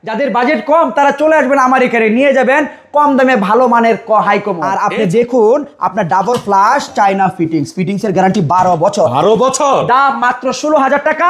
যাদের বাজেট কম তারা চলে আসবেন আমার এখানে, নিয়ে যাবেন কম দামে ভালো মানের হাই কম। আর আপনি দেখুন আপনার ডাবল ফ্লাশ চাইনা ফিটিংস এর গ্যারান্টি 12 বছর। 12 বছর দাম মাত্র 16,000 টাকা।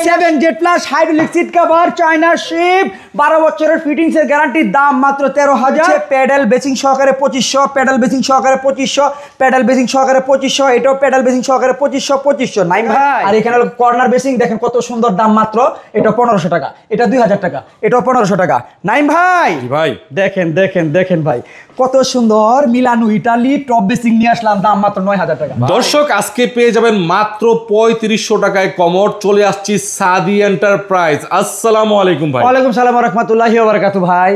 7 Z plus hydraulic seat cover China ship 12 বছরের ফিটিংস এর গ্যারান্টি, দাম মাত্র 13,000। প্যাডেল বেসিং সহকারে 2500, প্যাডেল বেসিং সহকারে 2500, প্যাডেল বেসিং সহকারে 2500, এটাও প্যাডেল বেসিং সহকারে 2500 নাই ভাই। আর এখানে কর্নার বেসিং দেখেন কত সুন্দর, দাম মাত্র এটা 1500 টাকা, এটা 2000 টাকা, এটাও 1500 টাকা। নাইম ভাই ভাই দেখেন দেখেন দেখেন ভাই কত সুন্দর মিলানো ইটালি টপ বেসিং নিয়ে আসলাম, দাম মাত্র 9000 টাকা। দর্শক আজকে পেয়ে যাবেন মাত্র 3500 টাকায় কমোড। চলে আসছি সাদি এন্টারপ্রাইজ। আসসালামু আলাইকুম ভাই। ওয়ালাইকুম সালাম ওয়া রাহমাতুল্লাহি ওয়া বারাকাতুহু। ভাই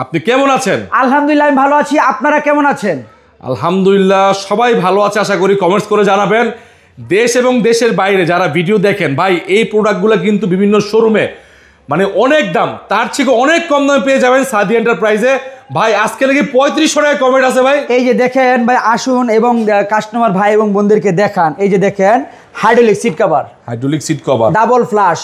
আপনি কেমন আছেন? আলহামদুলিল্লাহ আমি ভালো আছি, আপনারা কেমন আছেন? আলহামদুলিল্লাহ সবাই ভালো আছে, আশা করি। কমেন্টস করে জানাবেন। দেশ এবং দেশের বাইরে যারা ভিডিও দেখেন ভাই, এই প্রোডাক্টগুলো কিন্তু বিভিন্ন শোরুমে মানে অনেক দাম, তার থেকে অনেক কম দামে পেয়ে যাবেন সাদি এন্টারপ্রাইজে। ভাই আজকে নাকি 3500 টাকায় কমেন্ট আছে ভাই। এই যে দেখেন ভাই, আসুন এবং কাস্টমার ভাই এবং বোনদেরকে দেখান। এই যে দেখেন hydraulic seat cover, hydraulic seat cover double flush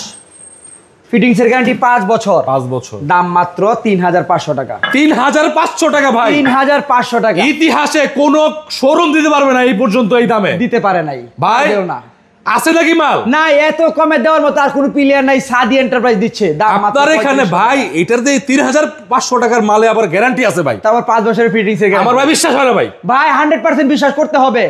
fittings এর গ্যারান্টি 5 বছর, 5 বছর, দাম মাত্র 3500 টাকা। 3500 টাকা ভাই, 3500 টাকা। ইতিহাসে কোন শোরুম দিতে পারবে না এই পর্যন্ত এই দামে, দিতে পারে নাই ভাই। না আছে নাকি মাল? না, এত কমে দেওয়ার মতো আর কোনো প্লেয়ার নাই, সাদি এন্টারপ্রাইজ দিচ্ছে। দাম মাত্র আপনার এখানে ভাই এটার দিয়ে 3500 টাকার মালে আবার গ্যারান্টি আছে ভাই, তারপর 5 বছরের ফিটিংস এর গ্যারান্টি। আমার ভাই বিশ্বাস হয় না ভাই। ভাই 100% বিশ্বাস করতে হবে।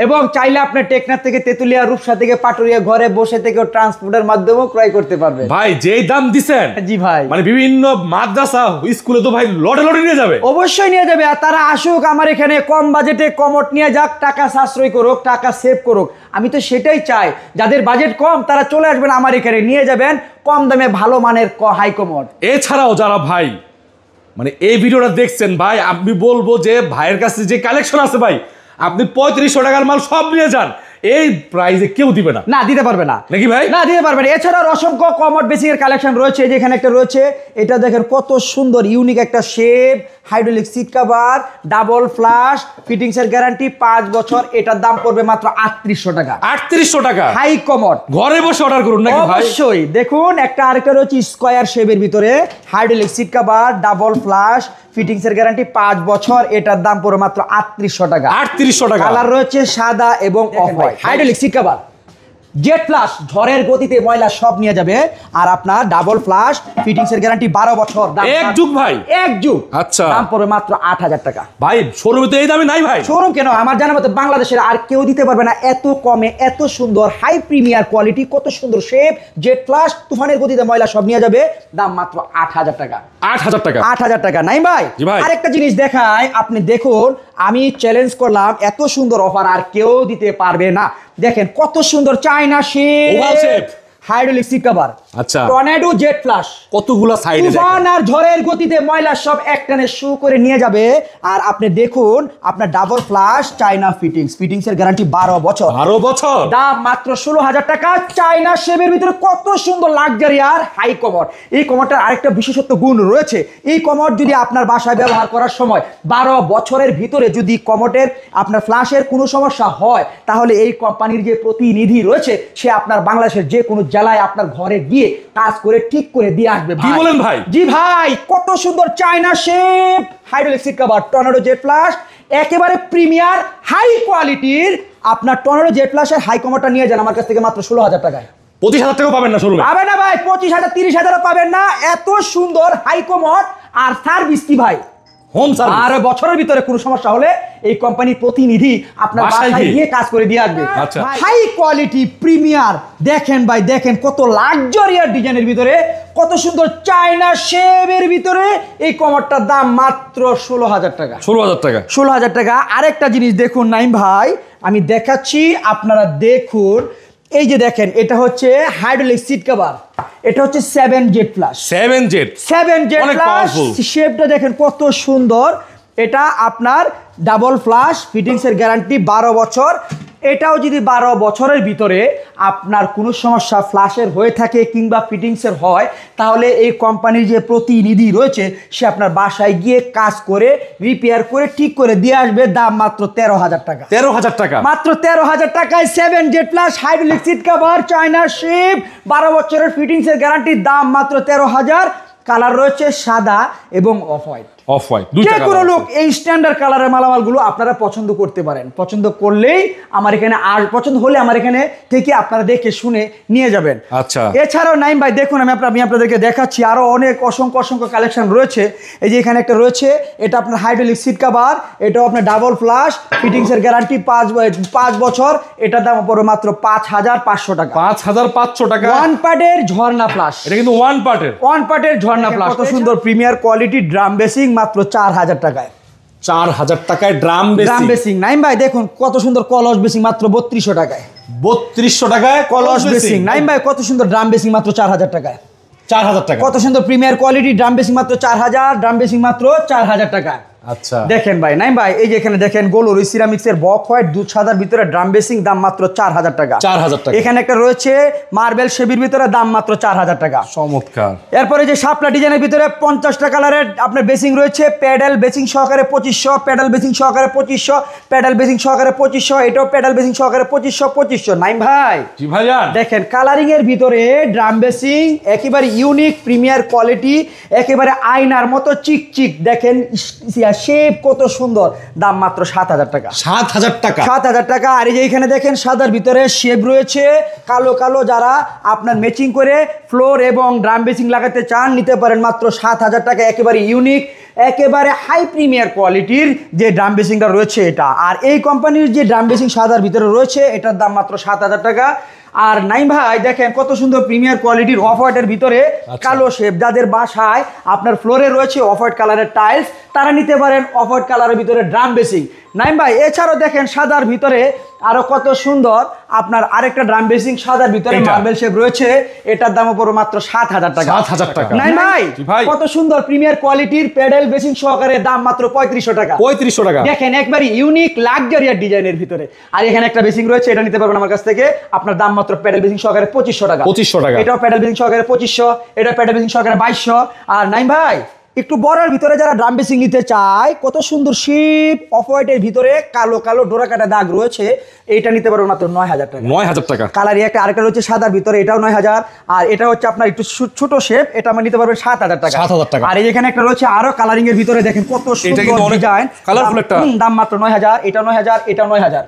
এবং চাইলে আপনি টেকনাফ থেকে তেতুলিয়া, রূপসা থেকে পাটুরিয়া ঘরে বসে থেকে ট্রান্সপোর্টের মাধ্যমেও ক্রয় করতে পারবেন ভাই। যেই দাম দিছেন জি ভাই, মানে বিভিন্ন মাদ্রাসা স্কুলে তো ভাই লটে লটে নিয়ে যাবে। অবশ্যই নিয়ে যাবে। আর তারা আসুক আমার এখানে, কম বাজেটে কমোড নিয়ে যাক, টাকা সাশ্রয় করুক, টাকা সেভ করুক। আমি তো সেটাই চাই, যাদের বাজেট কম তারা চলে আসবেন আমার এখানে, নিয়ে যাবেন কম দামে ভালো মানের হাই কমোড। এছাড়াও যারা ভাই মানে এই ভিডিওটা দেখছেন ভাই, আমি বলবো যে ভাইয়ের কাছে যে কালেকশন আছে ভাই, আপনি 3500 টাকার মাল সব নিয়ে যান, এই প্রাইসে কেউ দিবে না। না, দিতে পারবে না নাকি ভাই? না, দিতে পারবে না। এছাড়াও অসংখ্য কমোড বেসিং এর কালেকশন রয়েছে। যেখানে একটা রয়েছে, এটা দেখেন কত সুন্দর ইউনিক একটা shape, hydraulic seat cover, double flush fittings এর গ্যারান্টি 5 বছর, এটার দাম পড়বে মাত্র 3800 টাকা। 3800 টাকা হাই কমোড ঘরে বসে অর্ডার করুন নাকি ভাই? অবশ্যই। দেখুন একটা আরেকটা রয়েছে স্কয়ার শেপের ভিতরে, hydraulic seat cover, double flush fittings এর গ্যারান্টি 5 বছর, এটার দাম পড়বে মাত্র 3800 টাকা। 3800 টাকা। কালার রয়েছে সাদা এবং off white. Hydraulic seat cover Z plus, ঝড়ের গতিতে ময়লা সব নিয়ে যাবে। আর আপনার ডাবল ফ্লাশ ফিটিংস এর গ্যারান্টি 12 বছর, এক যুগ ভাই, এক যুগ। আচ্ছা, দাম পড়বে মাত্র 8000 টাকা। ভাই শোরুমে তো এই দামে নাই ভাই। শোরুম কেন, আমার জানা মতে বাংলাদেশের আর কেউ দিতে পারবে না এত কমে, এত সুন্দর হাই প্রিমিয়ার কোয়ালিটি, কত সুন্দর শেপ, জেড প্লাস, তুফানের গতিতে ময়লা সব নিয়ে যাবে, দাম মাত্র 8000 টাকা। 8000 টাকা, 8000 টাকা। নাই ভাই, আরেকটা জিনিস দেখায়, আপনি দেখুন, আমি চ্যালেঞ্জ করলাম, এত সুন্দর অফার আর কেউ দিতে পারবে না। দেখেন কত সুন্দর China shape hydraulic seat cover, আচ্ছা, টর্নেডো জেড প্লাস, কতগুলা সাইডে তুফান আর ঝড়ের গতিতে ময়লা সব একটানে শু করে নিয়ে যাবে। আর আপনি দেখুন আপনার ডাবল ফ্লাশ চায়না ফিটিংস এর গ্যারান্টি 12 বছর, 12 বছর, দাম মাত্র 16000 টাকা। চায়না শেপের ভিতরে কত সুন্দর লাক্সারি আর হাই কমোড। এই কমোডটার আরেকটা বিশেষত্ব গুণ রয়েছে, এই কমোড যদি আপনার বাসায় ব্যবহার করার সময় 12 বছরের ভিতরে যদি কমোডের আপনার ফ্ল্যাশের কোনো সমস্যা হয়, তাহলে এই কোম্পানির যে প্রতিনিধি রয়েছে সে আপনার বাংলাদেশের যে কোনো জেলায় আপনার ঘরে গিয়ে কাজ করে ঠিক করে দিয়ে আসবে। কি বলেন ভাই? জি ভাই, কত সুন্দর China shape hydraulic seat cover, tornado Z plus, একেবারে প্রিমিয়ার হাই কোয়ালিটির। আপনার টর্নেডো জেড প্লাসের হাই কমোডটা নিয়ে যান আমার কাছ থেকে মাত্র 16000 টাকায়। 25000 টাকাও পাবেন না শোরুমে, পাবেন না ভাই, 25000 30000 পাবেন না। এত সুন্দর হাই কমোড আর সার্ভিস কি ভাই, হোম সার্ভিস। আর বছরের ভিতরে কোনো সমস্যা হলে এই কোম্পানির প্রতিনিধি আপনার বাসায় গিয়ে কাজ করে দিয়ে আসবে। আচ্ছা, হাই কোয়ালিটি প্রিমিয়ার। দেখেন ভাই, দেখেন কত লাক্সারিয়াস ডিজাইনের ভিতরে, কত সুন্দর চায়না শেপের ভিতরে এই কমোডটার দাম মাত্র 16000 টাকা। 16000 টাকা, 16000 টাকা। আরেকটা জিনিস দেখুন নাইম ভাই, আমি দেখাচ্ছি, আপনারা দেখুন। এই যে দেখেন, এটা হচ্ছে হাইড্রোলিক সিট কভার, এটা হচ্ছে 7 জেড প্লাস, 7 জেড প্লাস। শেপটা দেখেন কত সুন্দর। এটা আপনার ডাবল ফ্লাশ ফিটিংস এর গ্যারান্টি 12 বছর। এটাও যদি 12 বছরের ভিতরে আপনার কোনো সমস্যা ফ্ল্যাশের হয়ে থাকে কিংবা ফিটিংসের হয়, তাহলে এই কোম্পানির যে প্রতিনিধি রয়েছে সে আপনার বাসায় গিয়ে কাজ করে রিপেয়ার করে ঠিক করে দিয়ে আসবে। দাম মাত্র 13000 টাকা। 13000 টাকা, মাত্র 13000 টাকায় 7 Z plus hydraulic seat cover, China shape, 12 বছরের ফিটিংসের গ্যারান্টি, দাম মাত্র 13000। কালার রয়েছে সাদা এবং অফ হোয়াইট। অফ হোয়াইট যে কোনো লোক এই স্ট্যান্ডার্ড কালারের মালামালগুলো আপনারা পছন্দ করতে পারেন। পছন্দ করলেই আমার এখানে, আর পছন্দ হলে আমার এখানে থেকে আপনারা দেখে শুনে নিয়ে যাবেন। আচ্ছা, এছাড়াও নাইম ভাই দেখুন, আমি আপনাদেরকে দেখাচ্ছি আরো অনেক অসংখ্য কালেকশন রয়েছে। এই যে এখানে একটা রয়েছে, এটা আপনার হাইড্রোলিক সিট কভার, এটাও আপনার ডাবল ফ্লাশ, ফিটিংসের গ্যারান্টি 5 বছর। এটার দাম পড়বে মাত্র 5500 টাকা। 5500 টাকা। ওয়ান পার্টের ঝর্ণা ফ্লাশ, এটা কিন্তু ওয়ান পার্টের ঝর্ণা ফ্লাশ। কত সুন্দর প্রিমিয়ার কোয়ালিটি ড্রাম বেসিং, মাত্র 4000 টাকায়। 4000 টাকায় ড্রাম বেসিং। নাইম ভাই দেখুন কত সুন্দর কলস বেসিং, মাত্র 3200 টাকায়। 3200 টাকায় কলস বেসিং। নাইম ভাই কত সুন্দর ড্রাম বেসিং, মাত্র 4000 টাকায়। 4000 টাকা। কত সুন্দর প্রিমিয়ার কোয়ালিটি ড্রাম বেসিং, মাত্র 4000। ড্রাম বেসিং মাত্র 4000 টাকা। আচ্ছা, দেখেন ভাই, নাইম ভাই এই যে এখানে দেখেন গোলুরি সিরামিক্সের বক হোয়াইট দুধ সাদার ভিতরে ড্রাম বেসিং, দাম মাত্র 4000 টাকা। 4000 টাকা। এখানে একটা রয়েছে মার্বেল শেবির ভিতরে, দাম মাত্র 4000 টাকা। চমৎকার। এরপরে যে শাপলা ডিজাইনের ভিতরে 50টা কালারের আপনার বেসিং রয়েছে, প্যাডেল বেসিং সহকারে 2500, প্যাডেল বেসিং সহকারে 2500, প্যাডেল বেসিং সহকারে 2500, এটাও প্যাডেল বেসিং সহকারে 2500। নাইম ভাই জি ভাইজান, দেখেন কালারিং এর ভিতরে ড্রাম বেসিং একেবারে ইউনিক প্রিমিয়ার কোয়ালিটি, একেবারে আয়নার মতো চিকচিক। দেখেন শেপ কত সুন্দর, দাম মাত্র 7000 টাকা। 7000 টাকা। 7000 টাকা। আর এই যে এখানে দেখেন সাদার ভিতরে শেপ রয়েছে, কালো যারা আপনার ম্যাচিং করে ফ্লোর এবং ড্রাম বেসিং লাগাতে চান, নিতে পারেন মাত্র 7000 টাকা। একেবারে ইউনিক, একেবারে হাই প্রিমিয়ার কোয়ালিটির যে ড্রাম বেসিংটা রয়েছে এটা। আর এই কোম্পানির যে ড্রাম বেসিং সাদার ভিতরে রয়েছে, এটার দাম মাত্র 7000 টাকা। আর নাইম ভাই দেখেন কত সুন্দর প্রিমিয়ার কোয়ালিটির অফ হোয়াইটের ভিতরে কালো শেপ, যাদের বাসায় আপনার ফ্লোরে রয়েছে অফ হোয়াইট কালারের টাইলস, তারা নিতে পারেন অফ হোয়াইট কালারের ভিতরে ড্রাম বেসিং। নাইম ভাই এছাড়াও দেখেন সাদার ভিতরে আরো কত সুন্দর আপনার আরেকটা ড্রাম বেসিং সাদার ভিতরে মার্বেল শেপ রয়েছে, এটার দাম পড়বে মাত্র 7000 টাকা। 7000 টাকা। নাইম ভাই কত সুন্দর প্রিমিয়ার কোয়ালিটির প্যাডেল বেসিং সহকারে, দাম মাত্র 3500 টাকা। 3500 টাকা। দেখেন একবারে ইউনিক লাক্সারিয়াস ডিজাইনের ভিতরে। আর এখানে একটা বেসিং রয়েছে, এটা নিতে পারবেন আমার কাছ থেকে, আপনার দাম মাত্র প্যাডেল বেসিং সহকারে 2500 টাকা। 2500 টাকা। এটাও প্যাডেল বেসিং সহকারে 2500, এটা প্যাডেল বেসিং সহকারে 2200। আর নাইম ভাই একটু বড়ের ভিতরে যারা ড্রাম বেসিং নিতে চায়, কত সুন্দর শেপ অফ হোয়াইটের ভিতরে কালো ডোরা কাটা দাগ রয়েছে, এইটা নিতে পারবেন মাত্র 9000 টাকা। 9000 টাকা। কালারই একটা আরেকটা রয়েছে সাদার ভিতরে, এটাও 9000। আর এটা হচ্ছে আপনার একটু ছোট শেপ, এটা আমরা নিতে পারবেন 7000 টাকা। 7000 টাকা। আর এখানে একটা রয়েছে আরো কালারিং এর ভিতরে, দেখেন কত সুন্দর ডিজাইন, কালারফুল একটা, দাম মাত্র 9000। এটা 9000, এটা 9000।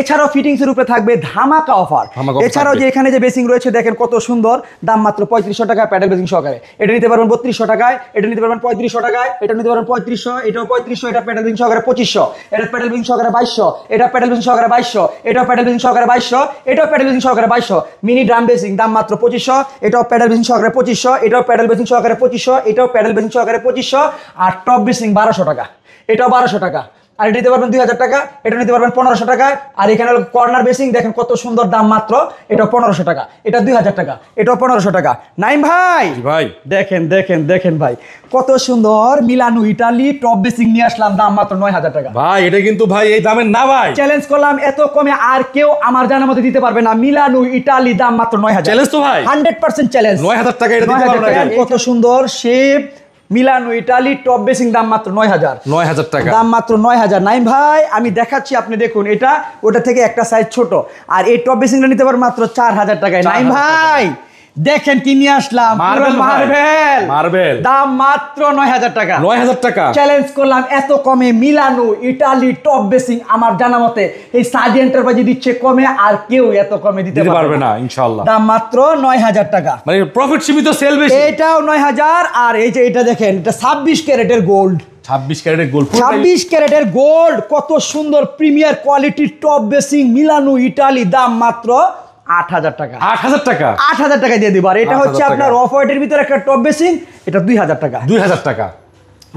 এছাড়াও ফিটিংস এর উপরে থাকবে ধামাকা অফার। এছাড়াও যে এখানে যে বেসিং রয়েছে দেখেন কত সুন্দর, দাম মাত্র 3500 টাকা প্যাডেল বেসিং সহকারে। এটা নিতে পারবেন 3200 টাকায়, এটা নিতে পারবেন 3500 টাকায়, এটা নিতে পারবেন 3500, এটাও 3500, এটা প্যাডেল বেসিং সহকারে 2500, এটা প্যাডেল বেসিং সহকারে 2200, এটা প্যাডেল বেসিং সহকারে 2200, এটাও প্যাডেল বেসিং সহকারে 2200, এটাও প্যাডেল বেসিং সহকারে 2200। মিনি ড্রাম বেসিং দাম মাত্র 2500, এটাও প্যাডেল বেসিং সহকারে 2500, এটাও প্যাডেল বেসিং সহকারে 2500, এটাও প্যাডেল বেসিং সহকারে 2500। আর টপ বেসিং 1200 টাকা, এটাও 1200 টাকা। আর এটা নিতে পারবেন 2000 টাকা, এটা নিতে পারবেন 1500 টাকায়। আর এখানে কর্নার বেসিং দেখেন কত সুন্দর, দাম মাত্র এটা 1500 টাকা, এটা 2000 টাকা, এটাও 1500 টাকা। নাইম ভাই দেখেন ভাই কত সুন্দর মিলানো ইটালি টপ বেসিং নিয়ে আসলাম, দাম মাত্র 9000 টাকা। ভাই এটা কিন্তু ভাই এই দামের না ভাই, চ্যালেঞ্জ করলাম, এত কমে আর কেউ আমার জানার মতো দিতে পারবে না। মিলানো ইটালি, দাম মাত্র 9000। চ্যালেঞ্জ তো ভাই 100% চ্যালেঞ্জ। 9000 টাকা এটা দিতে পারবেন না। কত সুন্দর শেপ মিলানো ইটালি টপ বেসিং, দাম মাত্র 9000 টাকা। দাম মাত্র 9000। নাইম ভাই আমি দেখাচ্ছি, আপনি দেখুন, এটা ওটা থেকে একটা সাইজ ছোট। আর এই টপ বেসিংটা নিতে পারবেন মাত্র 4000 টাকায়। নাইম ভাই দেখেন কি নিয়ে আসলাম, মার্বেল, দাম মাত্র 9000 টাকা। 9000 টাকা। চ্যালেঞ্জ করলাম, এত কমে মিলানো ইটালি টপ বেসিং আমার জানা মতে এই সাদি এন্টারপ্রাইজ দিচ্ছে কমে, আর কেউ এত কমে দিতে পারবে না ইনশাআল্লাহ। দাম মাত্র 9000 টাকা। মানে প্রফিট সীমিত, সেল বেশি। এটাও 9000। আর এই যে এটা দেখেন, এটা 26 ক্যারেটের গোল্ড, 26 ক্যারেটের গোল্ড, 26 ক্যারেটের গোল্ড, কত সুন্দর প্রিমিয়ার কোয়ালিটির টপ বেসিং মিলানো ইটালি, দাম মাত্র 8000 টাকা। 8000 টাকা। 8000 টাকা দিয়ে দিব। আর এটা হচ্ছে আপনার অফ হোয়াইটের ভিতরে একটা টপ বেসিং, এটা 2000 টাকা। 2000 টাকা,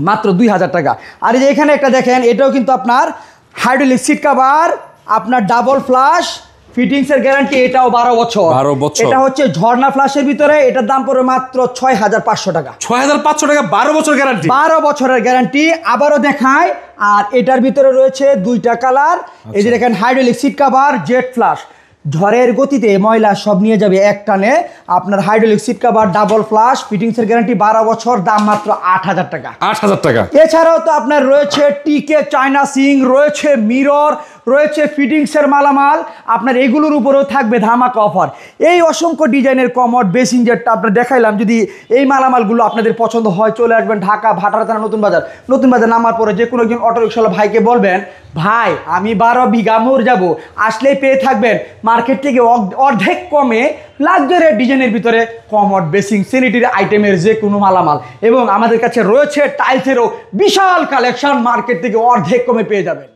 মাত্র 2000 টাকা। আর এই যে এখানে একটা দেখেন, এটাও কিন্তু আপনার হাইড্রোলিক সিট কভার, আপনার ডাবল ফ্লাশ, ফিটিংসের গ্যারান্টি, এটাও 12 বছর। এটা হচ্ছে ঝর্ণা ফ্লাশের ভিতরে, এটার দাম পড়বে মাত্র 6500 টাকা। 6500 টাকা, 12 বছর গ্যারান্টি। 12 বছরের গ্যারান্টি। আবারও দেখায়, আর এটার ভিতরে রয়েছে দুইটা কালার। এই যে দেখেন hydraulic seat cover, jet flush, ঝড়ের গতিতে ময়লা সব নিয়ে যাবে এক টানে। আপনার hydraulic seat cover, double flush, ফিটিংসের গ্যারান্টি 12 বছর, দাম মাত্র 8000 টাকা। 8000 টাকা। এছাড়াও তো আপনার রয়েছে টিকে চায়না সিং, রয়েছে মিরর, রয়েছে ফিটিংসের মালামাল, আপনার এগুলোর উপরেও থাকবে ধামাকা অফার। এই অসংখ্য ডিজাইনের কমোড বেসিন যেটা আপনার দেখাইলাম, যদি এই মালামালগুলো আপনাদের পছন্দ হয় চলে আসবেন ঢাকা ভাটারা থানা নতুন বাজার নামার পরে যে কোনো একজন অটোরিকশাওয়ালা ভাইকে বলবেন, ভাই আমি 12 বিঘা মোর যাব, আসলেই পেয়ে থাকবেন মার্কেট থেকে অর্ধেক কমে লাক্সারি ডিজাইনের ভিতরে কমোড বেসিং স্যানিটারি আইটেমের যে কোনো মালামাল। এবং আমাদের কাছে রয়েছে টাইলসেরও বিশাল কালেকশন, মার্কেট থেকে অর্ধেক কমে পেয়ে যাবেন।